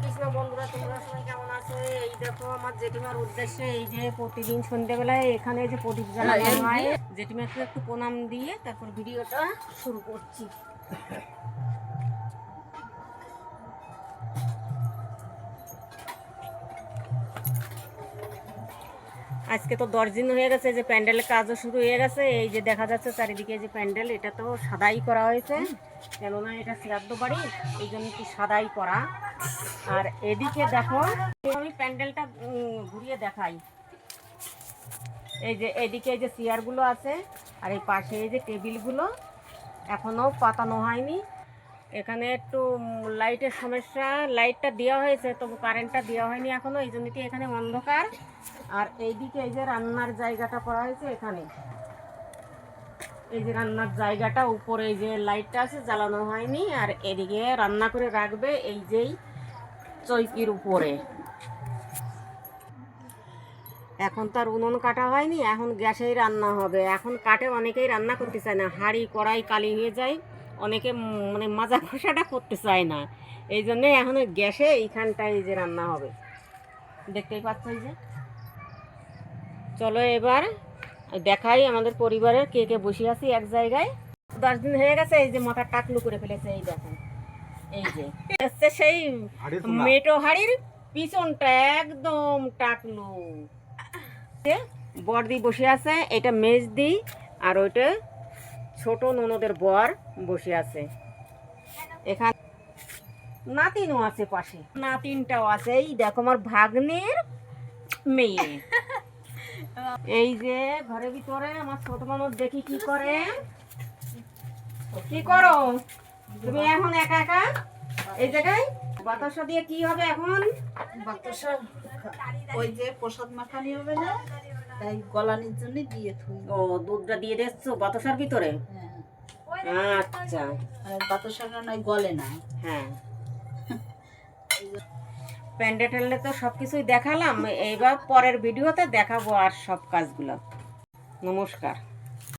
কৃষ্ণ বন্ধুরা, তোমরা সবাই কেমন আছো? এই দেখো আমার জেঠিমার উদ্দেশ্যে এই যে প্রতিদিন সন্ধ্যেবেলায় এখানে যে প্রদীপ জ্বালানো হয়, জেঠিমাকে একটু প্রণাম দিয়ে তারপর ভিডিওটা শুরু করছি। আজকে তো 10 দিন হয়ে গেছে, যে প্যান্ডেলের কাজও শুরু হয়ে গেছে। এই যে দেখা যাচ্ছে চারিদিকে যে প্যান্ডেল, এটা তো সাদাই করা হয়েছে, কেননা এটা শ্রাদ্ধ বাড়ি, এই জন্য কি সাদাই করা। আর এদিকে দেখো, আমি প্যান্ডেলটা ঘুরিয়ে দেখাই। এই যে এদিকে এই যে চেয়ারগুলো আছে, আর এই পাশে এই যে টেবিলগুলো এখনো পাতানো হয়নি। এখানে একটু লাইটের সমস্যা, লাইটটা দেওয়া হয়েছে তবু কারেন্টটা দেওয়া হয়নি এখনো, এই জন্য কি এখানে অন্ধকার। আর এইদিকে এই যে রান্নার জায়গাটা করা হয়েছে, এখানে এই যে রান্নার জায়গাটা উপরে এই যে লাইটটা আছে জ্বালানো হয়নি। আর এদিকে রান্না করে রাখবে এই যেই চৌকির উপরে। এখন তো আর উনুন কাটা হয়নি, এখন গ্যাসেই রান্না হবে। এখন কাঠে অনেকেই রান্না করতে চায় না, হাঁড়ি কড়াই কালি হয়ে যায়, অনেকে মানে মাজা ঘষাটা করতে চায় না। এই জন্যে এখন ওই গ্যাসে এইখানটায় এই যে রান্না হবে, দেখতেই পাচ্ছ। এই যে চলো এবার দেখাই আমাদের পরিবারের কে কে বসে আছি এক জায়গায়। 10 দিন হয়ে গেছে, এই যে মাথা টাকলু করে ফেলেছে। এই দেখেন, এই যে হচ্ছে সেই মেটো হাড়ির পিছনটা একদম টাকলু। বড়দি বসে আছে, এটা মেজদি, আর ওইটা ছোট ননদের বর বসে আছে। এখানে নাতিনও আছে পাশে, নাতিনটাও আছে। এই দেখো আমার ভাগ্নের মেয়ে। এই যে ঘরের ভিতরে আমার ছোট মানুষ দেখি কি করে। কি করো তুমি এখন একা একা এই জায়গায়? বাতাসা দিয়ে কি হবে এখন? বাতাসা ওই যে প্রসাদ মাখানি হবে না, তাই গলানির জন্য দিয়ে থুই। ও, দুধটা দিয়ে দিচ্ছ বাতাসার ভিতরে? হ্যাঁ, আচ্ছা। আর বাতাসাটা নয় গলে না। হ্যাঁ, প্যান্ডেলে তো সব কিছুই দেখালাম, এইবার পরের ভিডিওতে দেখাবো আর সব কাজগুলো। নমস্কার।